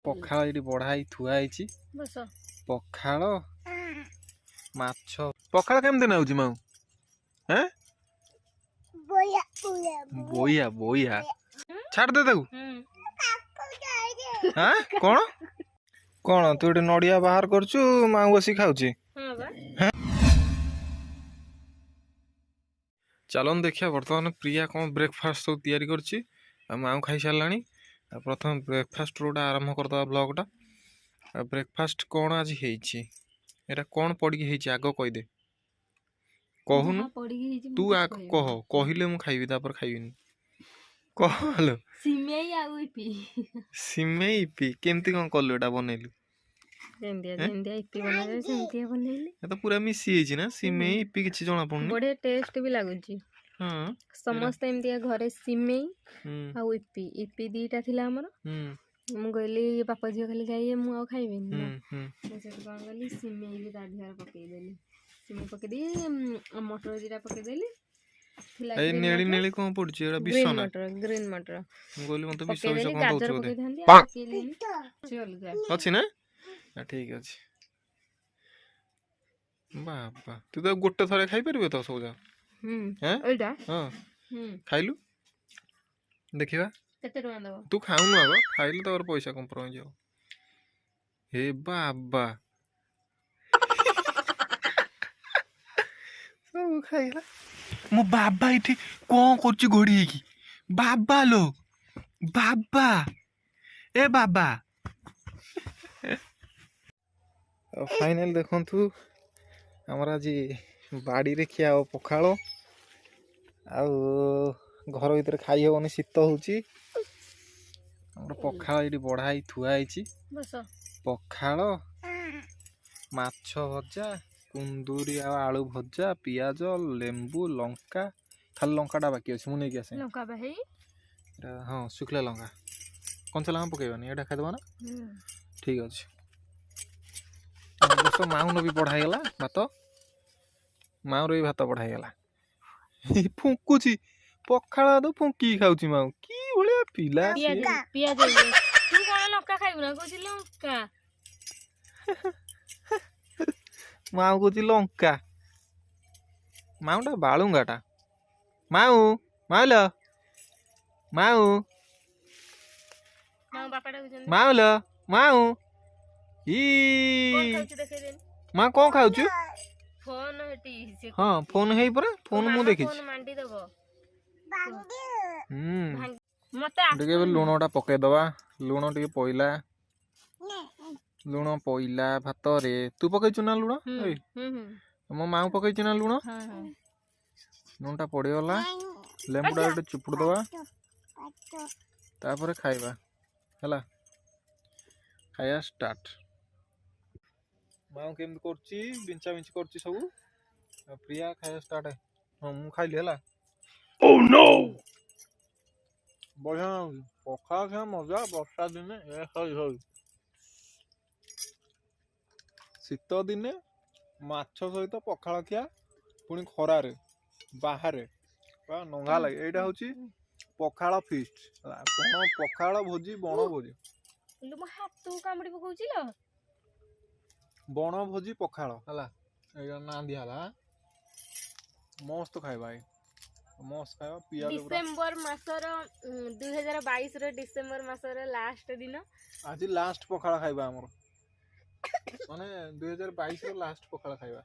पखाल ये बढ़ाई थुआई पखाल माछ पखाल केमती नाउची माऊ हैं बोया बोया छाड़ दे ताकू हाँ कौन कौन तू ये नड़िया बाहर करचु माऊ बसी खाऊची चलन देखिया बर्तमान प्रिया कौन ब्रेकफास्ट सब तैयारी करची माऊ खाई सारानी प्रथम ब्रेकफास्ट रोटा आरंभ करदे ब्लॉगटा ब्रेकफास्ट कौन आज हेची एटा कौन पड़ी हेची आग कहीदे कहून तू आग कह कहले मु खाइबी तापर खाइबिनी कहलो सिमेई आउ इपी सिमेई इपी केमती कौन कलु एटा बनैलु जेंदिया इपी बनाले सेंतिया बनैली ए तो पूरा मिसी हेची ना सिमेई इपी किछि जणा पड़नी बड़े टेस्ट भी लागुची हां समस्त एमतिया घरे सिमेई आउ इपी इपी दीटा थिला हमर मु कहली पापा जी खाली खाइए मु आ खाइबिनी ना से कोन कहली सिमेई भी ता ढेर पकई देली सिमेई पकई दी मटर जीरा पकई देली ए नेली नेली कोन पड़ची एटा बिसना ग्रीन मटर गोली मते बिस बिस कोन दउछ बोले अछि ना ठीक अछि बाबा तू तो गोटे थरे खाइ परबे तो सब जा हैं एटा हां खाइलु देखिबा केते टका दबो तू खाउनु आगो खाइले तोर पैसा कम्प्रोमाइज हो हे बाबा सब खाइला मो बाबा इठी कोन करची घोड़ी की बाबा लो बाबा ए बाबा फाइनल देखंतु हमरा जी बाड़ी रे खिया पखाल आ घर भीतर खाई हेबनी शीत होची हमर पखाल ये बढ़ाई थुआई पखाल माछ भजा कुंदूरी आलू भजा पियाज लेंबू लंका खाली लंकाटा बाकी अच्छे मुझे आसे लंका भाई हाँ शुक्ला लंका कंचा लंका पकेबानी एटा खाइदबा ना ठीक अच्छे दोस्त माऊ भी बढ़ाईगला भात माऊ भी भात बढ़ाईगला फुंकुची पखाल तो फुंकी खाऊची माऊ की भलिया पिला पियाज तू कोन लंका खाइबु ना कहछि लंका माऊ कहछि लंका माऊटा बाळुंगाटा माऊ माऊल माऊ माऊ बापाटा कहछन माऊल माऊ ई मां कोन खाऊछु फोन हेटी हां फोन हेई परा फोन मु देखि फोन मांडी देबो मते टिके लुणटा पके दवा लुण टिके पइला लुण पइला भात रे तू पकैछु ना लुण ए मो माऊ पकैछु ना लुण हां हां लुणटा पड़ी गला लेंबुडा रे चिपुड़ दवा तापर खाइबा हला खाया स्टार्ट माऊ केम करची बिंचा बिंच करची सब प्रिया खाया स्टार्ट है हां मु खाइली हला ओह नो बढ़िया पखाल खा मजा वर्षा दिने ए हई हई शीत दिने माछ सहित पखाल खिया पुणी खरा रे बाहर नंगा लगे एटा होची पखाल फीस्ट बण पखाल भोजी बण भोजी मो हाथ तू कामड़ी पकोची ल बण भोजी पखाल हला एटा ना दियाला मस्त खाइबा मस्त खाइबा पिया डिसेंबर मासर 2022 रे डिसेंबर मासर लास्ट दिन आज लास्ट पखाल खाइबा हमर माने 2022 रो लास्ट पखाल खाइबा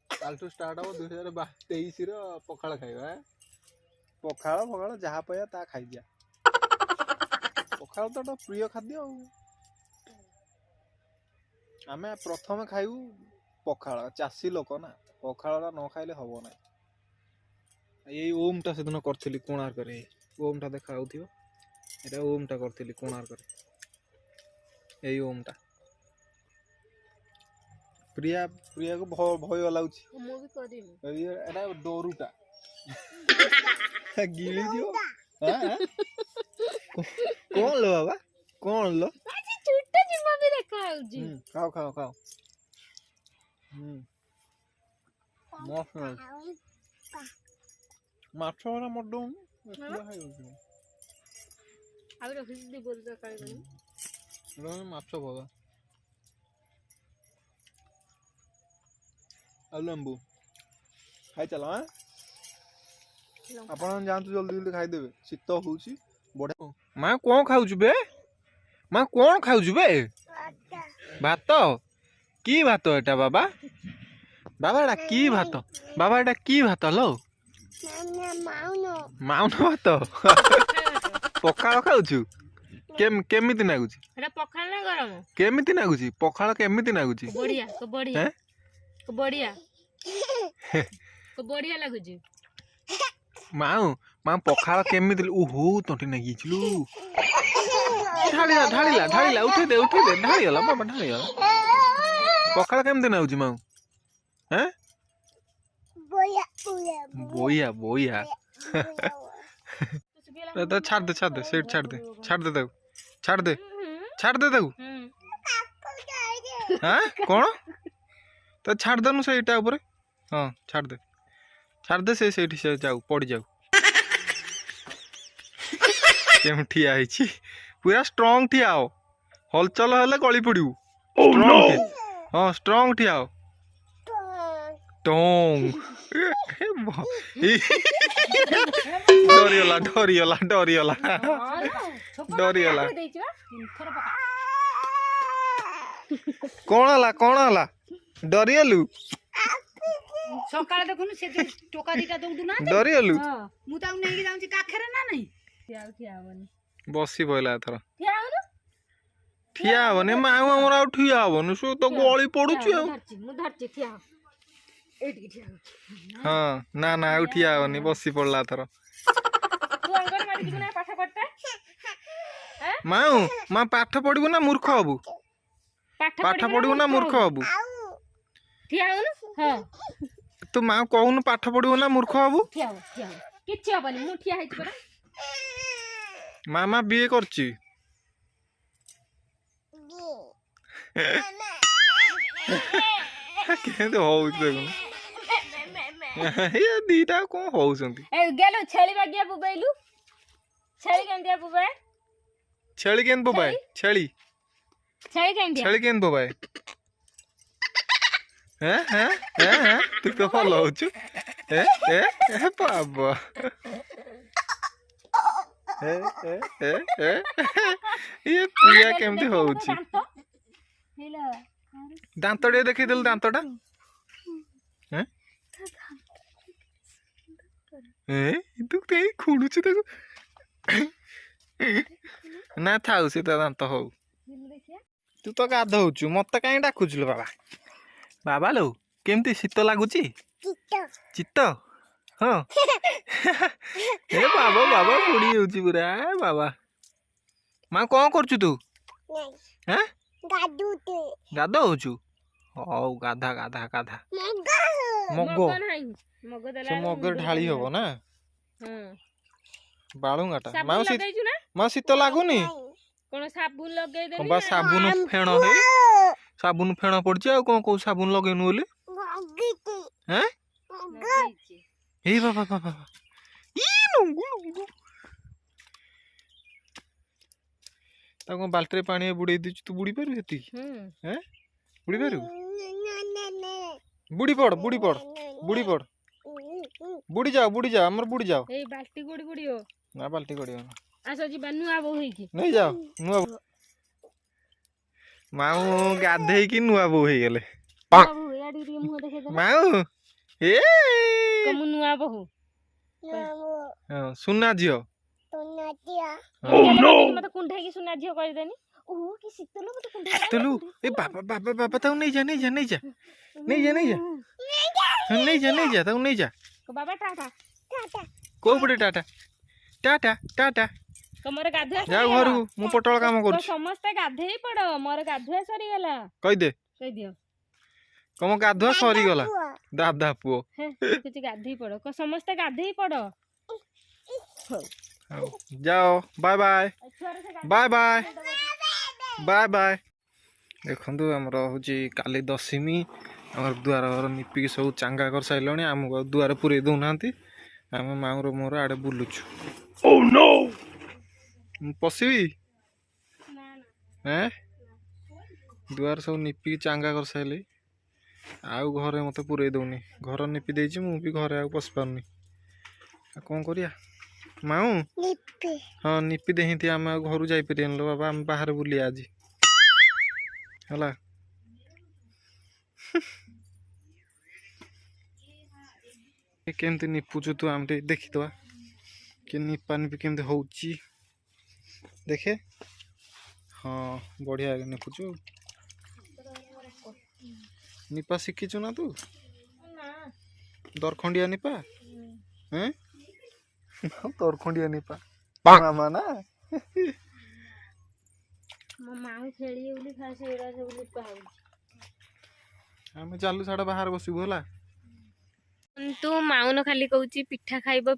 काल टू स्टार्ट हो 2023 रो पखाल खाइबा पखाल पखाल जहा पया ता खाइ दिया पखाल तो प्रिय खाद्य आमे प्रथम खाइबू पखाल चासी लोक ना पखाल न खाइले हबो ना ये ओमटा से दिन करथिली कोणार्क रे ओमटा देखा होथियो एटा ओमटा करथिली कोणार्क रे ए ओमटा प्रिया प्रिया को भय लाउची मु भी करिमी एटा डोरुटा गिली दियो हां कौन लो बाबा कौन लो आज छोटा जिम्मा भी देखा होजी खाओ खाओ खाओ मस्त माछ वाला मडम आउ रखि दी बोल तो काई बनी ମାଛ ଭଜା ଆଉ ଲେମ୍ବୁ ଖାଇ ଚାଲ ଆପଣ ଯାଆନ୍ତୁ ଜଲ୍ଦି ଜଲ୍ଦି ଖାଇଦେବେ ଶୀତ ହଉଛି ବଢିଆ। ମା କଣ ଖାଉଛୁ ବେ? ମା କଣ ଖାଉଛୁ ବେ? ଭାତ କି ଭାତ ଏଟା ବାବା? ବାବା ଏଟା କି ଭାତ? ବାବା ଏଟା କି ଭାତ लो? ମାଉନ ଭାତ ପଖାଳ ଖାଉଛୁ? କେମିତି ନାଗୁଛି? ପଖାଳ ନା ଗରମ? କେମିତି ନାଗୁଛି ପଖାଳ? କେମିତି ନାଗୁଛି? ବଢିଆ ବଢିଆ ବଢିଆ ବଢିଆ ଲାଗୁଛି। ମାଉ ମା ପଖାଳ କେମିତି? ଓହୋ ତଣ୍ଟି ନାଗିଥିଲୁ। ଢାଳିଲା ଢାଳିଲା ଢାଳିଲା ଉଠେଇ ଦେ ଢାଳିଗଲା ବାବା ଢାଳିଗଲା। ପଖାଳ କେମିତି ନାଗୁଛି ମାଉ? ହେଁ ବୋଇଆ ବୋଇଆ ଛାଡିଦେ ଛାଡିଦେ ସେଇଠି ଛାଡିଦେ ଛାଡିଦେ ତାକୁ ଛାଡିଦେ ଛାଡିଦେ ତାକୁ। ହଁ କଣ ତ ଛାଡିଦେନୁ ସେଇଟା ଉପରେ। ହଁ ଛାଡିଦେ ଛାଡିଦେ ସେଇଠି ସେ ଯାଉ ପଡିଯାଉ। କେମିତି ଠିଆ ହେଇଛି ପୁରା ଷ୍ଟ୍ରଙ୍ଗ ଠିଆ ହୋ। ହଲଚଲ ହେଲେ ଗଳି ପଡିବୁ। ହଁ ଷ୍ଟ୍ରଙ୍ଗ ଠିଆ ହୋ। ଡରିଗଲା ଡରିଗଲା ଡରିଗଲା ଡରିଗଲା। କଣ ହେଲା କଣ ହେଲା ଡରିଗଲୁ? ସକାଳେ ଦେଖୁନୁ ସେ ଟୋକା ଦିଟା ଦଉଡୁ ନା ଡରିଗଲୁ? ମୁଁ ତାକୁ ନେଇକି ଯାଉଛି କାଖରେ ନା ନାହିଁ। ଠିଆ ହବନି ବସି ପଇଲା ଏଥର। ଠିଆ ହବନି ଠିଆ ହବନି ମାଉ ଆମର ଆଉ ଠିଆ ହବନି ସେ ତ ଗଳି ପଡୁଛି ଆଉ। ମୁଁ ଧରିଛି ଠିଆ ହ ଏଇଠିକି ଠିଆ ହ। ହଁ ନା ନା ଆଉ ଠିଆ ହବନି ବସି ପଡିଲା ଏଥର। ତୁ ଅଙ୍ଗନବାଡି ଯିବୁ ନା ପାଠ ପଢତେ? ମାଉ ମା ପାଠ ପଢିବୁ ନା ମୂର୍ଖ ହବୁ? ପାଠ ପଢିବୁ ନା ମୂର୍ଖ ହବୁ? ଠିଆ ହଉନୁ। ହଁ ତୁ ମାଉ କହୁନୁ ପାଠ ପଢିବୁ ନା ମୂର୍ଖ ହବୁ? ଠିଆ ହ ଠିଆ ହ କିଛି ହବନି ମୁଁ ଠିଆ ହେଇଛି ପରା। ମାମା ବିଏ କରିଛି। କେମିତି ହଉଛି ଦେଖୁନୁ ଦିଟା କଣ ହଉଛନ୍ତି? ଗେଲୁ ଛେଳି ବାଗିଆ ବୁବେଇଲୁ। ଛେଳି କେମିତିଆ ବୁବାଏ? ଛେଳି କେମିତି ବୋବାଏ? ଛେଳି କେମିତି ବୋବାଏ? ତୁ ତ ଭଲ ହଉଛୁ। ବାବା ଇଏ ପ୍ରିୟା କେମିତି ହଉଛି? ଦାନ୍ତ ଟିକେ ଦେଖେଇଦେଲୁ ଦାନ୍ତଟା। ତୁ କାଇଁ ଖୁଣୁଛୁ ତାକୁ? ନା ଥାଉ ସେ ତା ଦାନ୍ତ ହଉ। ତୁ ତ ଗାଧଉଛୁ ମତେ କାହିଁ ଡାକୁଛୁ ବାବା? ବାବା ଲୋ କେମିତି ଶୀତ ଲାଗୁଛି? ଚିତ୍ତ ହଁ ଏ ବାବା ବାବା ବୁଡି ଯାଉଛି ପୁରା ବାବା। ମା କଣ କରୁଛୁ ତୁ? ଗାଧଉଛୁ? ହଉ ଗାଧା ଗାଧା ଗାଧା। ମଗ ସେ ମଗରେ ଢାଳି ହବ ନା ବାଳୁଙ୍ଗାଟା। ମା ଶୀତ ଲାଗୁନି? କଣ ସାବୁନ ଲଗେଇଦେଲି ବା ସାବୁନ ଫେଣ ସାବୁନ ଫେଣ ପଡିଛି ଆଉ କଣ କହୁ ସାବୁନ ଲଗେଇନୁ ବୋଲି? ଏଇ ବାବା ବାବା ତାକୁ କଣ ବାଲ୍ଟିରେ ପାଣି ବୁଡେଇ ଦେଇଛୁ ତୁ ବୁଡି ପାରିବୁ ସେତିକି? ବୁଡି ପାରିବୁ? ବୁଡି ପଡ ବୁଡି ପଡ ବୁଡି ପଡ ବୁଡି ଯାଅ ଆମର ବୁଡି ଯାଅ। ଏଇ ବାଲ୍ଟି ଗୋଡି ବୁଡିବ ନା ବାଲ୍ଟି ଗଡିବ ନା। ଆସ ଯିବା ନୂଆ ବୋଉ ହେଇକି। ନେଇଯାଅ ନୂଆ ମାଉ ଗାଧେଇକି ନୂଆ ବୋଉ ହେଇଗଲେ। ମାଉ ମୁଁ ନୂଆ ବୋହୁ ସୁନା ଝିଅ। ମତେ କୁଣ୍ଢେଇକି ସୁନା ଝିଅ କରିଦେନି। କି ଶୀତଲ ମତେ ଶୀତଲୁ ଏ ବାବା ବାବା ବାବା ତାକୁ ନେଇଯା ନେଇଯା ନେଇଯା ନେଇଯା ନେଇଯା ନେଇଯା ନେଇଯା ତାକୁ ନେଇଯା। ବାବା ଟାଟା କୋଉ ପଟେ ଟାଟା ଟାଟା ଟାଟା। ତମର ଗାଧୁଆ ଯାଉ ଘରକୁ ମୁଁ ପୋଟଳ କାମ କରୁଛି। ସମସ୍ତେ ଗାଧେଇ ପଡ ମୋର ଗାଧୁଆ ସରିଗଲା। କହିଦିଅ ତମ ଗାଧୁଆ ସରିଗଲା। ଦାଦା ପୁଅ କିଛି ଗାଧେଇ ପଡ ସମସ୍ତେ ଗାଧେଇ ପଡ। ଯାଅ bye bye bye bye bye bye. ଦେଖନ୍ତୁ ଆମର ହଉଛି କାଲି ଦଶମୀ ଆମର ଦୁଆର ଘର ନିପିକି ସବୁ ଚାଙ୍ଗା କରିସାରିଲଣି। ଆମକୁ ଆଉ ଦୁଆର ପୁରେଇ ଦଉନାହାନ୍ତି। ଆମେ ମାଉଁର ମୋର ଆଡେ ବୁଲୁଛୁ। ମୁଁ ପଶିବି? हैं दुआर सब निपिकी चांगा कर सारे आउ घरे मत पूरे दौनी घर निपी देछि मु भी घरे आउ पशि पारुनी कौन करिया माऊ हाँ निपी देही आम घर जापर लो बाबा आम बाहर बुलिया आज है केमती निपुचु तू आम देखीदवा कि निपा निपी केमती होउची देखे हाँ बढ़िया निपुचु निपा शिखीचु ना तू दरखंडिया निपा हैं दरखंडिया निपा मामा ना मो माऊ खेली बोली खास एरा सब निपा हो आम चालू साड़ा बाहर बसबू है तू माउन खाली कहूची पिठा खाइब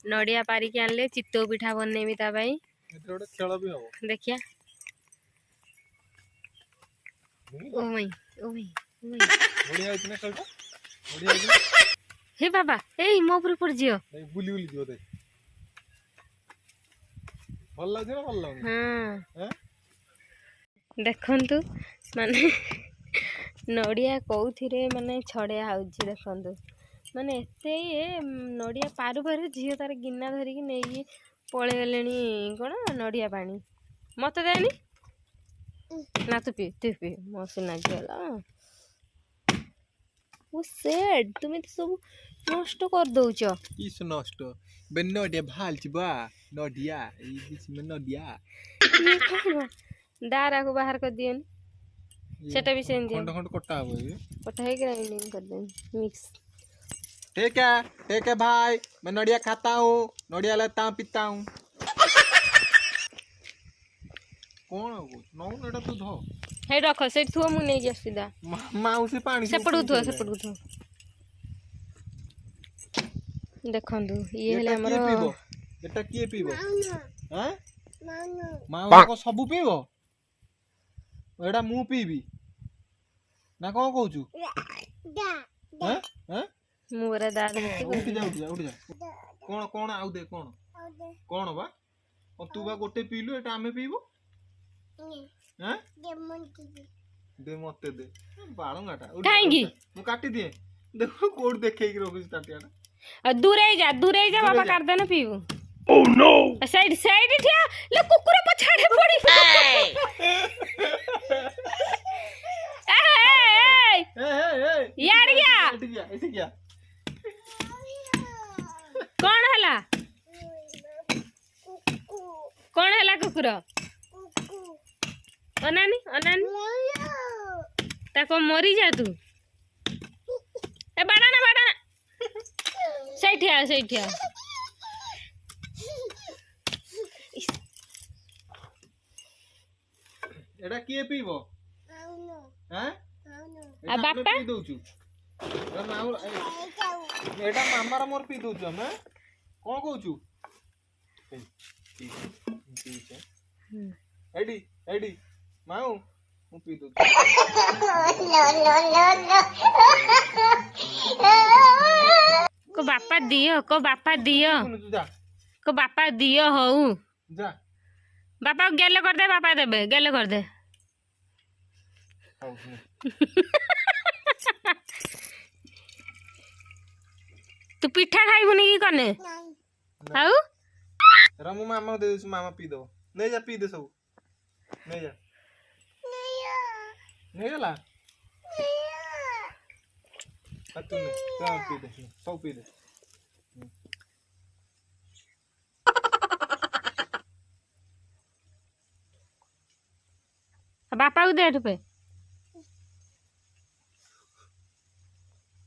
नड़िया पारिकी आनले चित्तौ पिठा बनैबी ता भाई खेल भी हम देखिया ओ मई बढ़िया है ना खेलटा बढ़िया है हे बाबा ए मो ऊपर पड़ जियो बुली बुली दियो दे भल लागे ना भल लागे हां देखंतु माने नड़िया कौथिरे माने छड़िया होउची देखंतु माने एते नड़िया पारु पारु झियो तार गिना धरिकी नेई पळे गलेनी कोन नड़िया पानी मत देनी ना तू पी मौसी ना गेला वो सेड तुम तो सब नष्ट कर दउछ किस नष्ट बे नडिया भालची बा नडिया ई बीच में नडिया ये कौन दारा को बाहर कर दियन सेटा भी सेन दियन खंड खंड कटा हो ये कटा है ग्राइंडिंग कर दें मिक्स ठीक है भाई मैं नडिया खाता हूँ नडिया लेता हूँ पीता हूँ कौन नौ एटा तू धो हे रख से थुआ मु नहीं जा सीधा माउसी पानी से पड़ू थुआ देखंतु ये हेले हमर एटा किए पीबो हैं माउ को सब पीबो एटा मु पीबी ना कौन कहूचु हैं हैं मु बरा दाद उठ जा कौन कौन आउ दे कौन बा तू बा गोटे पीलु एटा आमे पीबो हैं दे मते दे बाळंगाटा काहेंगी मु काटी दिए देखो कोड देखे कि रोकिस ताटियाटा दूर जा बाबा कर देना पीबो ओह नो साइड ठिया ले कुकुर पछाड़े पड़ी ए यार गया ऐसे क्या कौन हला कुकुर अनानी ताको मरी जा तू ए बाड़ाना सही ठिया एटा किए पीबो हैं आ बापा पी दोचु एटा मामार मोर पी दोचु हम कोन कहूचु एडी माऊ मु पी दोचु को बापा दियो हो जा बापा गेले कर दे बापा देबे गेले कर दे तू पिठा खाइबुनी की कने आउ रमु मामा दे दे मामा पी दो नहीं जा पी दे सब नहीं जा नहीं गला तू नहीं पी दे सब पी दे बापा को दे पे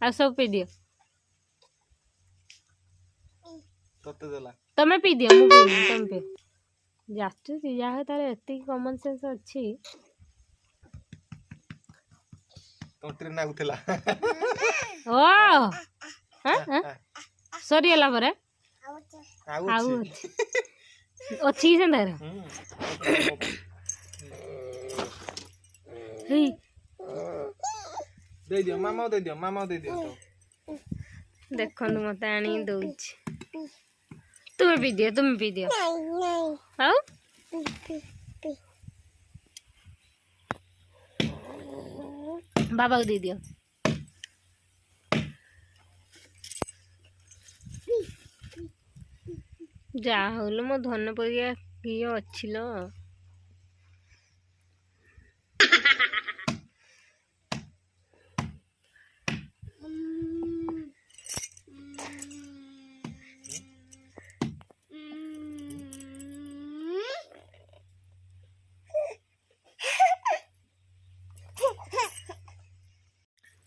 आ सब पी दियो तते देला तमे पी दियो मु पी तमे पी जातु या है तारे एति कॉमन सेंस अछि तोत्रे ना उठला ओ हां सॉरी हला परे आउ अछि सेंदर हे दे दियो मामा दे दियो देखनु मते आनी दउछ तुम पी दियो हां बाबा को दे दियो। जा होलो मो धन परिया किए अछि लो।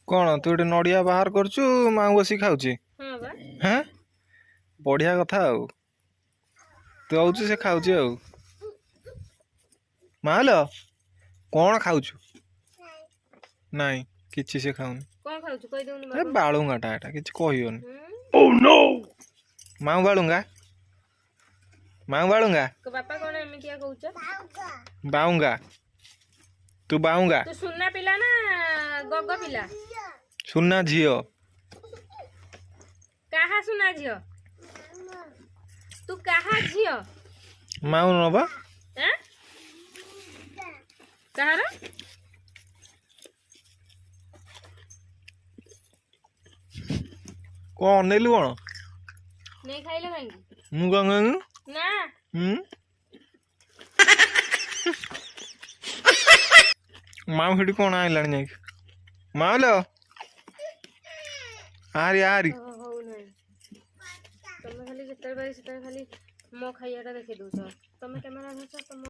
कौन तू गोटे नड़िया बाहर करचु माऊ बसी खाऊची? हां बा हैं बढ़िया कथा आउ तू आउचु से खाऊची आउ मालो कौन खाऊचु? नहीं किछि से खाऊनी। कोन खाउछु कहि देउनी अरे बाबा। बाळुंगाटा एटा किछि कहियोनी। ओह नो माऊ बाळुंगा माऊ बाळुंगा को बापा कोन एमितिया कहउछ? बाऊंगा तू बाऊंगा तू सुन्ना पिला ना गग पिला? सुन्ना झियो। काहा सुना झियो? तू काहा झियो? माऊ नबा हैं? कहार? कौन नेलु कौन? नहीं खाइले भाई मु गंगंग ना माऊ हिडी कौन आइलानी जाई माऊलो आरी आरी हो नहीं तमे खाली जेतर बारी सेतर खाली मो खाइयाटा देखि दउछ तमे कैमरा धरछ तम